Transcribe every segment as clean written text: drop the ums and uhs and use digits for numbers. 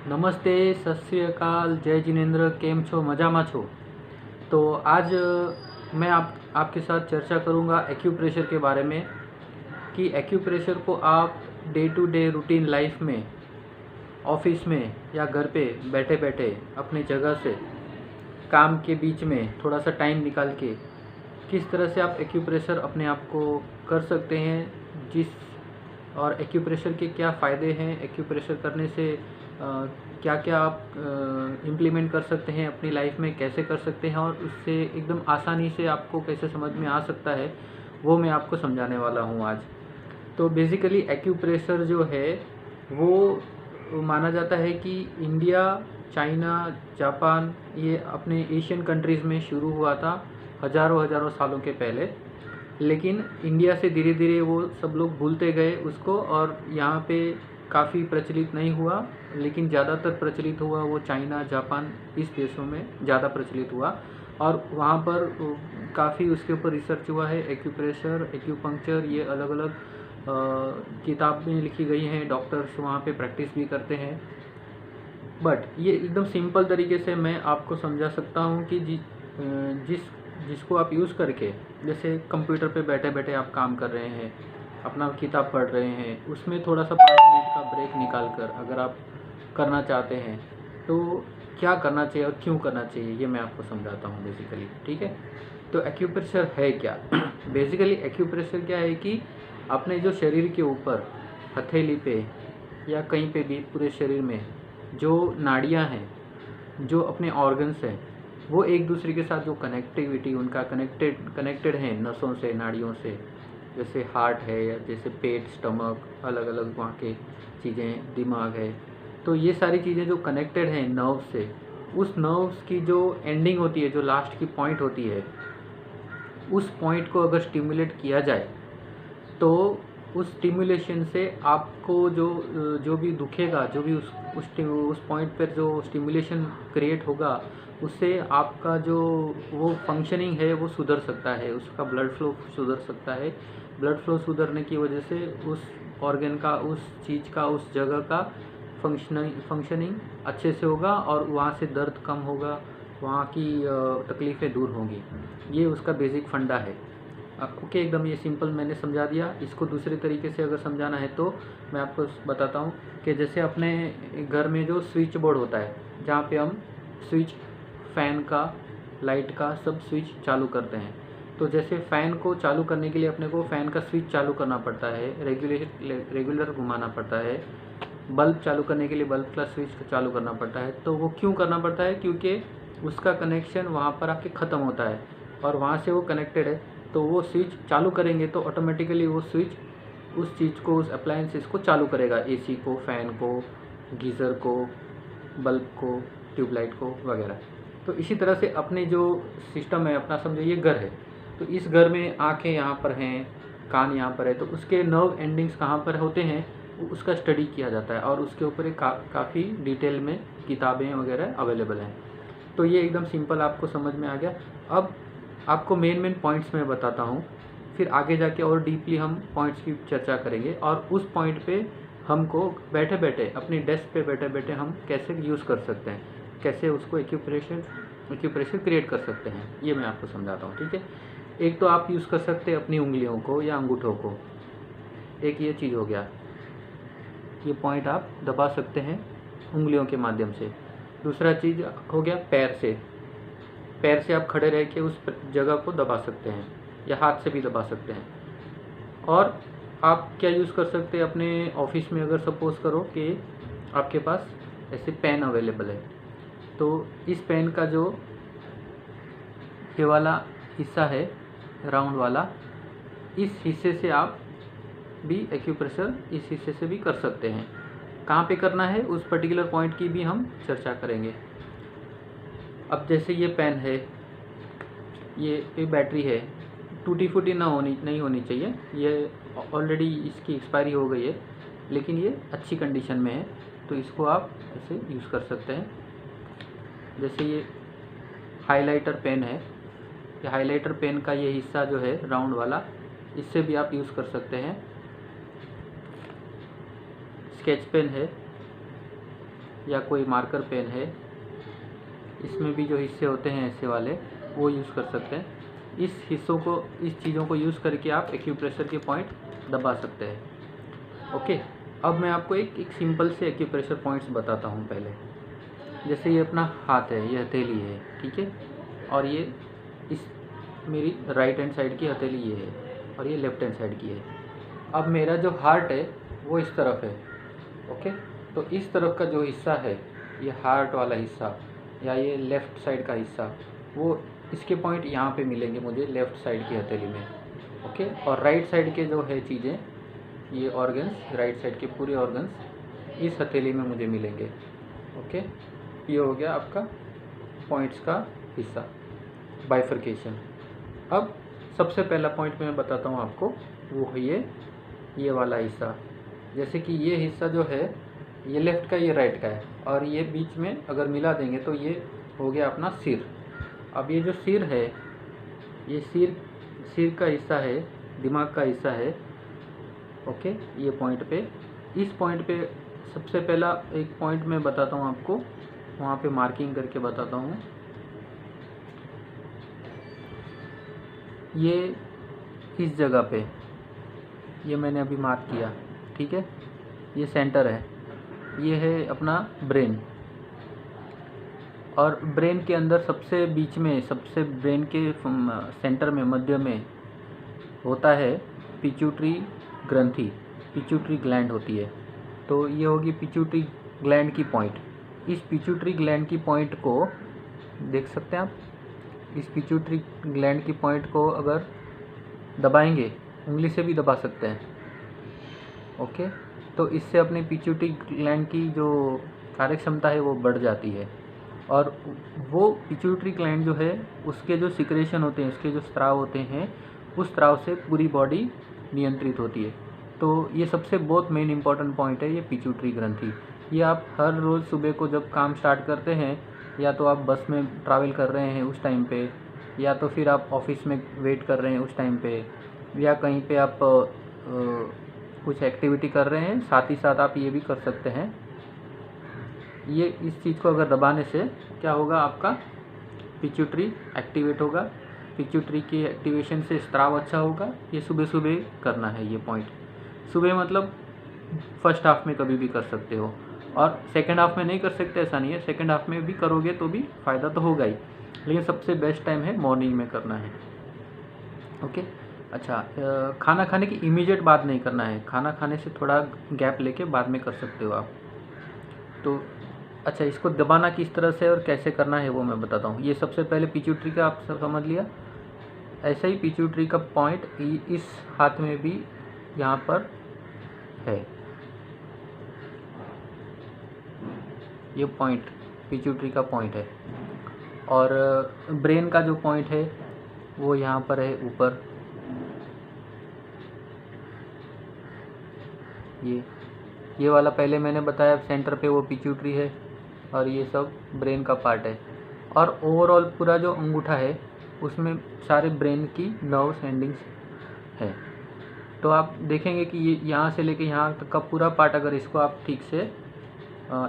નમસ્તે, સત શ્રી અકાલ, જય जिनेन्द्र, કેમ છો? મજામાં છો? तो आज मैं आपके साथ चर्चा करूंगा एक्यूप्रेशर के बारे में कि एक्यूप्रेशर को आप day to day routine life में, ऑफिस में या घर पे बैठे बैठे अपनी जगह से काम के बीच में थोड़ा सा टाइम निकाल के किस तरह से आप एक्यूप्रेशर अपने आप को कर सकते हैं, और एक्यूप्रेशर के क्या फ़ायदे हैं, एक्यूप्रेशर करने से क्या क्या आप इम्प्लीमेंट कर सकते हैं अपनी लाइफ में, कैसे कर सकते हैं और उससे एकदम आसानी से आपको कैसे समझ में आ सकता है, वो मैं आपको समझाने वाला हूँ आज। तो बेसिकली एक्यूप्रेशर जो है वो माना जाता है कि इंडिया, चाइना, जापान, ये अपने एशियन कंट्रीज़ में शुरू हुआ था हज़ारों हज़ारों सालों के पहले। लेकिन इंडिया से धीरे धीरे वो सब लोग भूलते गए उसको, और यहाँ पे काफ़ी प्रचलित नहीं हुआ, लेकिन ज़्यादातर प्रचलित हुआ वो चाइना, जापान, इस देशों में ज़्यादा प्रचलित हुआ। और वहाँ पर काफ़ी उसके ऊपर रिसर्च हुआ है। एक्यूप्रेशर, एक्यूपंक्चर, ये अलग अलग किताबें लिखी गई हैं, डॉक्टर्स वहाँ पे प्रैक्टिस भी करते हैं। बट ये एकदम सिंपल तरीके से मैं आपको समझा सकता हूँ कि जिसको आप यूज़ करके, जैसे कंप्यूटर पे बैठे बैठे आप काम कर रहे हैं, अपना किताब पढ़ रहे हैं, उसमें थोड़ा सा 5 मिनट का ब्रेक निकाल कर अगर आप करना चाहते हैं तो क्या करना चाहिए और क्यों करना चाहिए, ये मैं आपको समझाता हूँ बेसिकली। ठीक है, तो एक्यूप्रेशर है क्या? बेसिकली एक्यूप्रेशर क्या है कि अपने जो शरीर के ऊपर, हथेली पे या कहीं पे भी पूरे शरीर में जो नाड़ियाँ हैं, जो अपने ऑर्गन्स हैं, वो एक दूसरे के साथ जो कनेक्टिविटी उनका कनेक्टेड है नसों से, नाड़ियों से, जैसे हार्ट है या जैसे पेट, स्टमक, अलग अलग वहाँ के चीज़ें, दिमाग है, तो ये सारी चीज़ें जो कनेक्टेड हैं नर्व से, उस नर्व्स की जो एंडिंग होती है, जो लास्ट की पॉइंट होती है, उस पॉइंट को अगर स्टिमुलेट किया जाए तो उस स्टिमुलेशन से आपको जो भी दुखेगा, जो भी उस पॉइंट पर जो स्टिमुलेशन क्रिएट होगा, उससे आपका जो वो फंक्शनिंग है वो सुधर सकता है, उसका ब्लड फ्लो सुधर सकता है। ब्लड फ्लो सुधरने की वजह से उस ऑर्गन का, उस चीज़ का, उस जगह का फंक्शनिंग अच्छे से होगा और वहाँ से दर्द कम होगा, वहाँ की तकलीफ़ें दूर होंगी। ये उसका बेसिक फंडा है। ओके, एकदम ये सिंपल मैंने समझा दिया। इसको दूसरे तरीके से अगर समझाना है तो मैं आपको बताता हूँ कि जैसे अपने घर में जो स्विच बोर्ड होता है, जहाँ पे हम स्विच, फ़ैन का, लाइट का, सब स्विच चालू करते हैं। तो जैसे फ़ैन को चालू करने के लिए अपने को फ़ैन का स्विच चालू करना पड़ता है, रेगुलर घुमाना पड़ता है। बल्ब चालू करने के लिए बल्ब का स्विच चालू करना पड़ता है। तो वो क्यों करना पड़ता है? क्योंकि उसका कनेक्शन वहाँ पर आके ख़त्म होता है और वहाँ से वो कनेक्टेड है। तो वो स्विच चालू करेंगे तो ऑटोमेटिकली वो स्विच उस चीज़ को, उस अप्लायंसेस को चालू करेगा, एसी को, फ़ैन को, गीज़र को, बल्ब को, ट्यूबलाइट को वगैरह। तो इसी तरह से अपने जो सिस्टम है अपना, समझो ये घर है, तो इस घर में आँखें यहाँ पर हैं, कान यहाँ पर है, तो उसके नर्व एंडिंग्स कहाँ पर होते हैं उसका स्टडी किया जाता है और उसके ऊपर एक काफ़ी डिटेल में किताबें वगैरह अवेलेबल हैं। तो ये एकदम सिंपल आपको समझ में आ गया। अब आपको मेन पॉइंट्स में बताता हूँ, फिर आगे जाके और डीपली हम पॉइंट्स की चर्चा करेंगे और उस पॉइंट पे हमको बैठे बैठे, अपनी डेस्क पे बैठे बैठे हम कैसे यूज़ कर सकते हैं, कैसे उसको एक्यूप्रेशर क्रिएट कर सकते हैं, ये मैं आपको समझाता हूँ। ठीक है, एक तो आप यूज़ कर सकते हैं अपनी उंगलियों को या अंगूठों को, एक ये चीज़ हो गया, ये पॉइंट आप दबा सकते हैं उंगलियों के माध्यम से। दूसरा चीज़ हो गया पैर से आप खड़े रह के उस जगह को दबा सकते हैं या हाथ से भी दबा सकते हैं। और आप क्या यूज़ कर सकते हैं अपने ऑफिस में, अगर सपोज़ करो कि आपके पास ऐसे पेन अवेलेबल है, तो इस पेन का जो ये वाला हिस्सा है, राउंड वाला, इस हिस्से से आप भी एक्यूप्रेशर इस हिस्से से भी कर सकते हैं। कहाँ पे करना है उस पर्टिकुलर पॉइंट की भी हम चर्चा करेंगे। अब जैसे ये पेन है, ये बैटरी है, टूटी फूटी नहीं होनी चाहिए, ये ऑलरेडी इसकी एक्सपायरी हो गई है, लेकिन ये अच्छी कंडीशन में है, तो इसको आप ऐसे यूज़ कर सकते हैं। जैसे ये हाइलाइटर पेन है, ये हाइलाइटर पेन का ये हिस्सा जो है राउंड वाला, इससे भी आप यूज़ कर सकते हैं। स्केच पेन है, या कोई मार्कर पेन है, इसमें भी जो हिस्से होते हैं ऐसे वाले वो यूज़ कर सकते हैं। इस हिस्सों को, इस चीज़ों को यूज़ करके आप एक्यूप्रेशर के पॉइंट दबा सकते हैं। ओके, अब मैं आपको एक सिंपल से एक्यूप्रेशर पॉइंट्स बताता हूँ। पहले जैसे ये अपना हाथ है, ये हथेली है, ठीक है, और ये इस मेरी राइट हैंड साइड की हथेली ये है और ये लेफ्ट हैंड साइड की है। अब मेरा जो हार्ट है वो इस तरफ है। ओके, तो इस तरफ का जो हिस्सा है, ये हार्ट वाला हिस्सा या ये लेफ़्ट साइड का हिस्सा, वो इसके पॉइंट यहाँ पे मिलेंगे मुझे लेफ़्ट साइड की हथेली में। ओके, और राइट साइड के जो है चीज़ें, ये ऑर्गन्स, राइट साइड के पूरे ऑर्गन्स इस हथेली में मुझे मिलेंगे। ओके, ये हो गया आपका पॉइंट्स का हिस्सा, बाइफर्केशन। अब सबसे पहला पॉइंट मैं बताता हूँ आपको, वो है ये वाला हिस्सा। जैसे कि ये हिस्सा जो है, ये लेफ़्ट का, ये राइट का है, और ये बीच में अगर मिला देंगे तो ये हो गया अपना सिर। अब ये जो सिर है, ये सिर का हिस्सा है, दिमाग का हिस्सा है। ओके, ये पॉइंट पे, इस पॉइंट पे सबसे पहला एक पॉइंट मैं बताता हूँ आपको, वहाँ पे मार्किंग करके बताता हूँ। ये इस जगह पे, ये मैंने अभी मार्क किया, ठीक है, ये सेंटर है, ये है अपना ब्रेन। और ब्रेन के अंदर सबसे बीच में, सबसे ब्रेन के सेंटर में, मध्य में होता है पिट्यूटरी ग्रंथि, पिट्यूटरी ग्लैंड होती है। तो ये होगी पिट्यूटरी ग्लैंड की पॉइंट। इस पिट्यूटरी ग्लैंड की पॉइंट को देख सकते हैं आप। इस पिट्यूटरी ग्लैंड की पॉइंट को अगर दबाएंगे, उंगली से भी दबा सकते हैं। ओके, तो इससे अपनी पिट्यूटरी ग्लैंड की जो कार्य क्षमता है वो बढ़ जाती है, और वो पिट्यूटरी ग्लैंड जो है, उसके जो सिक्रेशन होते हैं, उसके जो स्राव होते हैं, उस स्राव से पूरी बॉडी नियंत्रित होती है। तो ये सबसे बहुत मेन इंपॉर्टेंट पॉइंट है, ये पिट्यूटरी ग्रंथि। ये आप हर रोज़ सुबह को जब काम स्टार्ट करते हैं, या तो आप बस में ट्रैवल कर रहे हैं उस टाइम पे, या तो फिर आप ऑफिस में वेट कर रहे हैं उस टाइम पे, या कहीं पे आप कुछ एक्टिविटी कर रहे हैं, साथ ही साथ आप ये भी कर सकते हैं। ये इस चीज़ को अगर दबाने से क्या होगा, आपका पिट्यूटरी एक्टिवेट होगा। पिट्यूटरी की एक्टिवेशन से स्राव अच्छा होगा। ये सुबह सुबह करना है ये पॉइंट। सुबह मतलब फर्स्ट हाफ में कभी भी कर सकते हो, और सेकंड हाफ में नहीं कर सकते ऐसा नहीं है, सेकंड हाफ में भी करोगे तो भी फ़ायदा तो होगा ही, लेकिन सबसे बेस्ट टाइम है मॉर्निंग में करना है। ओके, अच्छा, खाना खाने की इमीडिएट बाद नहीं करना है, खाना खाने से थोड़ा गैप लेके बाद में कर सकते हो आप। तो अच्छा, इसको दबाना किस तरह से और कैसे करना है वो मैं बताता हूँ। ये सबसे पहले पिट्यूटरी का आप समझ लिया। ऐसे ही पिट्यूटरी का पॉइंट इस हाथ में भी यहाँ पर है, ये पॉइंट पिट्यूटरी का पॉइंट है। और ब्रेन का जो पॉइंट है वो यहाँ पर है ऊपर, ये वाला पहले मैंने बताया, सेंटर पे वो पिट्यूटरी है, और ये सब ब्रेन का पार्ट है। और ओवरऑल पूरा जो अंगूठा है उसमें सारे ब्रेन की नर्व्स एंडिंग्स है। तो आप देखेंगे कि ये यहाँ से लेके यहाँ तक का पूरा पार्ट, अगर इसको आप ठीक से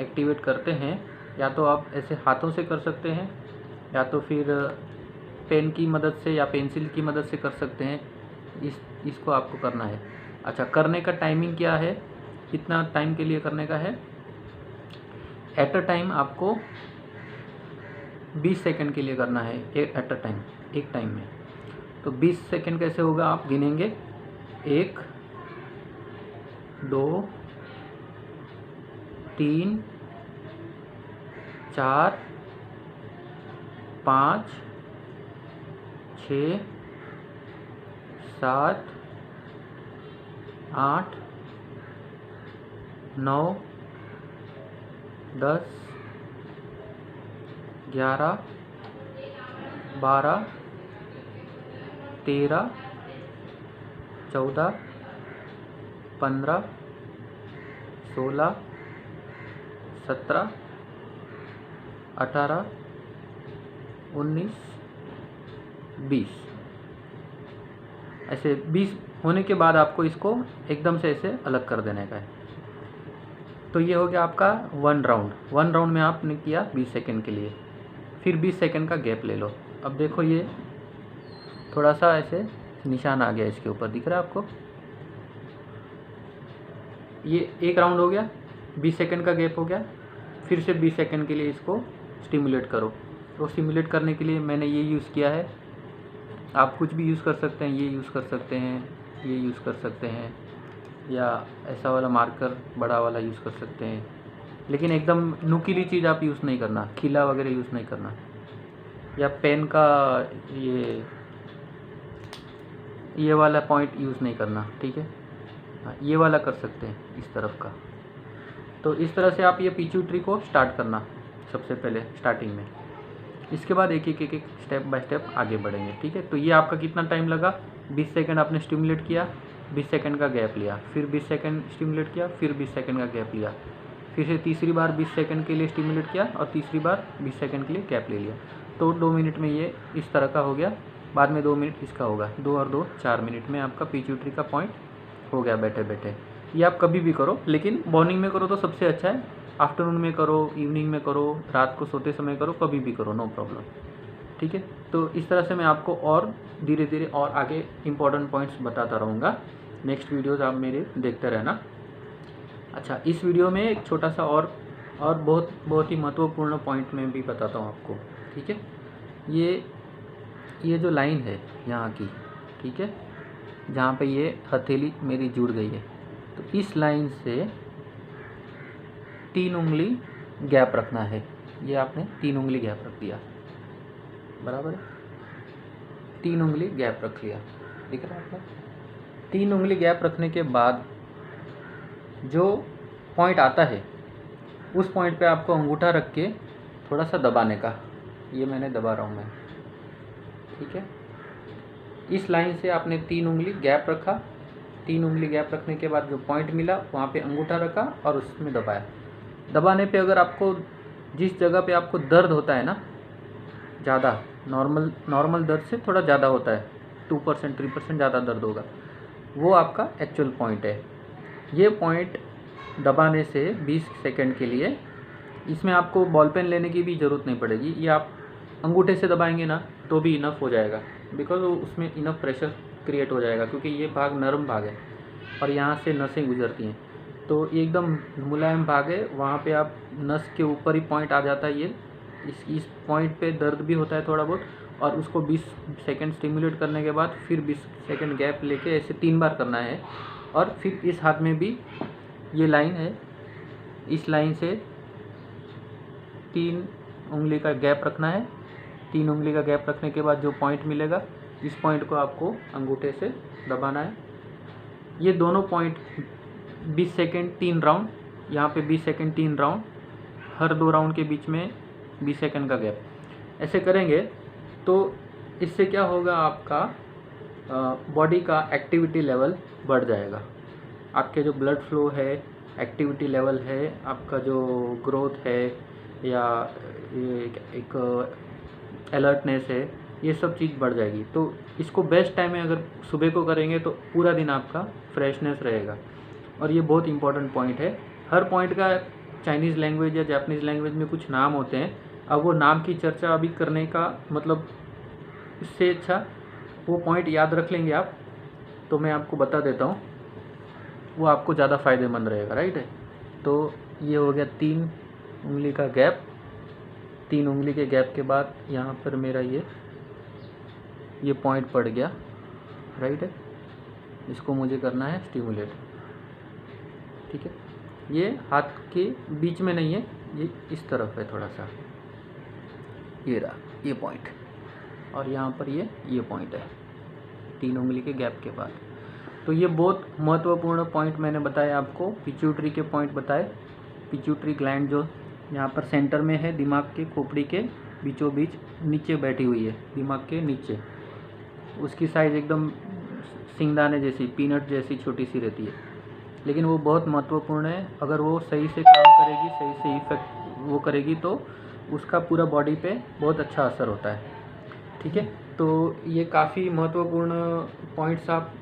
एक्टिवेट करते हैं, या तो आप ऐसे हाथों से कर सकते हैं, या तो फिर पेन की मदद से या पेंसिल की मदद से कर सकते हैं। इसको आपको करना है। अच्छा, करने का टाइमिंग क्या है, कितना टाइम के लिए करने का है? एट अ टाइम आपको 20 सेकंड के लिए करना है, एट अ टाइम, एक टाइम में। तो 20 सेकंड कैसे होगा, आप गिनेंगे 1 2 3 4 5 6 7 8 9 10 11 12 13 14 15 16 17 18 19 20। ऐसे 20 होने के बाद आपको इसको एकदम से ऐसे अलग कर देने का है। तो ये हो गया आपका 1 राउंड में आपने किया 20 सेकंड के लिए, फिर 20 सेकंड का गैप ले लो। अब देखो ये थोड़ा सा ऐसे निशान आ गया इसके ऊपर, दिख रहा है आपको? ये 1 राउंड हो गया, 20 सेकंड का गैप हो गया, फिर से 20 सेकंड के लिए इसको स्टिमुलेट करो। तो स्टिमुलेट करने के लिए मैंने ये यूज़ किया है, आप कुछ भी यूज़ कर सकते हैं, ये यूज़ कर सकते हैं, ये यूज़ कर सकते हैं, या ऐसा वाला मार्कर बड़ा वाला यूज़ कर सकते हैं, लेकिन एकदम नुकीली चीज़ आप यूज़ नहीं करना, खिला वगैरह यूज़ नहीं करना, या पेन का ये वाला पॉइंट यूज़ नहीं करना, ठीक है? हाँ, ये वाला कर सकते हैं इस तरफ का। तो इस तरह से आप ये पिट्यूटरी को स्टार्ट करना सबसे पहले स्टार्टिंग में, इसके बाद एक एक स्टेप बाय स्टेप आगे बढ़ेंगे, ठीक है? तो ये आपका कितना टाइम लगा? 20 सेकंड आपने स्टिमुलेट किया, 20 सेकंड का गैप लिया, फिर 20 सेकंड स्टिमुलेट किया, फिर 20 सेकंड का गैप लिया, फिर से तीसरी बार 20 सेकंड के लिए स्टिमुलेट किया और तीसरी बार 20 सेकंड के लिए गैप ले लिया। तो 2 मिनट में ये इस तरह का हो गया, बाद में 2 मिनट इसका होगा, 2 और 2 4 मिनट में आपका पिट्यूटरी का पॉइंट हो गया बैठे बैठे। ये आप कभी भी करो, लेकिन मॉर्निंग में करो तो सबसे अच्छा है, आफ्टरनून में करो, इवनिंग में करो, रात को सोते समय करो, कभी भी करो, नो प्रॉब्लम, ठीक है? तो इस तरह से मैं आपको और धीरे धीरे और आगे इम्पोर्टेंट पॉइंट्स बताता रहूँगा। नेक्स्ट वीडियोज़ आप मेरे देखते रहना। अच्छा, इस वीडियो में एक छोटा सा और बहुत ही महत्वपूर्ण पॉइंट मैं भी बताता हूँ आपको, ठीक है? ये जो लाइन है यहाँ की, ठीक है, जहाँ पे ये हथेली मेरी जुड़ गई है, तो इस लाइन से 3 उंगली गैप रखना है। ये आपने 3 उंगली गैप रख दिया, बराबर है? 3 उंगली गैप रख लिया, दिख रहा है आपको? 3 उंगली गैप रखने के बाद जो पॉइंट आता है, उस पॉइंट पे आपको अंगूठा रख के थोड़ा सा दबाने का, ये मैंने दबा रहा हूँ मैं, ठीक है? इस लाइन से आपने 3 उंगली गैप रखा, 3 उंगली गैप रखने के बाद जो पॉइंट मिला वहाँ पे अंगूठा रखा और उसमें दबाया। दबाने पे अगर आपको जिस जगह पे आपको दर्द होता है ना, ज़्यादा नॉर्मल दर्द से थोड़ा ज़्यादा होता है, 2% 3% ज़्यादा दर्द होगा, वो आपका एक्चुअल पॉइंट है। ये पॉइंट दबाने से 20 सेकंड के लिए, इसमें आपको बॉल पेन लेने की भी ज़रूरत नहीं पड़ेगी, ये आप अंगूठे से दबाएंगे ना तो भी इनफ हो जाएगा, बिकॉज उसमें इनफ प्रेशर क्रिएट हो जाएगा, क्योंकि ये भाग नरम भाग है और यहाँ से नसें गुजरती हैं, तो ये एकदम मुलायम भाग है, वहाँ पे आप नस के ऊपर ही पॉइंट आ जाता है। ये इस पॉइंट पे दर्द भी होता है थोड़ा बहुत, और उसको 20 सेकंड स्टिमुलेट करने के बाद फिर 20 सेकंड गैप लेके ऐसे 3 बार करना है। और फिर इस हाथ में भी ये लाइन है, इस लाइन से 3 उंगली का गैप रखना है। 3 उंगली का गैप रखने के बाद जो पॉइंट मिलेगा, इस पॉइंट को आपको अंगूठे से दबाना है। ये दोनों पॉइंट 20 सेकंड 3 राउंड, यहाँ पे 20 सेकंड 3 राउंड, हर 2 राउंड के बीच में 20 सेकंड का गैप, ऐसे करेंगे तो इससे क्या होगा, आपका बॉडी का एक्टिविटी लेवल बढ़ जाएगा। आपके जो ब्लड फ्लो है, एक्टिविटी लेवल है, आपका जो ग्रोथ है या एक अलर्टनेस है, ये सब चीज़ बढ़ जाएगी। तो इसको बेस्ट टाइम में अगर सुबह को करेंगे तो पूरा दिन आपका फ्रेशनेस रहेगा। और ये बहुत इंपॉर्टेंट पॉइंट है। हर पॉइंट का चाइनीज़ लैंग्वेज या जापानीज़ लैंग्वेज में कुछ नाम होते हैं, अब वो नाम की चर्चा अभी करने का मतलब, इससे अच्छा वो पॉइंट याद रख लेंगे आप, तो मैं आपको बता देता हूँ, वो आपको ज़्यादा फ़ायदेमंद रहेगा, राइट है? तो ये हो गया 3 उंगली का गैप। 3 उंगली के गैप के बाद यहाँ पर मेरा ये पॉइंट पड़ गया, राइट है? इसको मुझे करना है स्टिमुलेट, ठीक है? ये हाथ के बीच में नहीं है, ये इस तरफ है थोड़ा सा, ये रहा ये पॉइंट, और यहाँ पर ये पॉइंट है 3 उंगली के गैप के बाद। तो ये बहुत महत्वपूर्ण पॉइंट मैंने बताया आपको, पिट्यूटरी के पॉइंट बताए। पिट्यूटरी ग्लैंड जो यहाँ पर सेंटर में है, दिमाग के खोपड़ी के बीचों बीच नीचे बैठी हुई है, दिमाग के नीचे, उसकी साइज़ एकदम सिंगदाने जैसी, पीनट जैसी छोटी सी रहती है, लेकिन वो बहुत महत्वपूर्ण है। अगर वो सही से काम करेगी, सही से इफेक्ट वो करेगी, तो उसका पूरा बॉडी पे बहुत अच्छा असर होता है, ठीक है? तो ये काफ़ी महत्वपूर्ण पॉइंट्स आप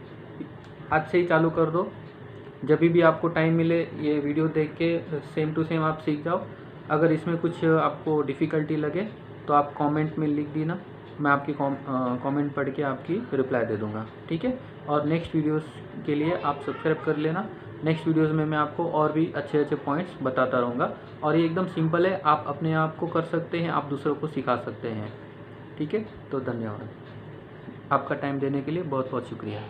आज से ही चालू कर दो, जब भी आपको टाइम मिले ये वीडियो देख के सेम टू सेम आप सीख जाओ। अगर इसमें कुछ आपको डिफ़िकल्टी लगे तो आप कमेंट में लिख देना, मैं आपकी कमेंट पढ़ के आपकी रिप्लाई दे दूँगा, ठीक है। और नेक्स्ट वीडियोस के लिए आप सब्सक्राइब कर लेना। नेक्स्ट वीडियोस में मैं आपको और भी अच्छे अच्छे पॉइंट्स बताता रहूँगा, और ये एकदम सिंपल है, आप अपने आप को कर सकते हैं, आप दूसरों को सिखा सकते हैं, ठीक है। तो धन्यवाद, आपका टाइम देने के लिए बहुत बहुत शुक्रिया।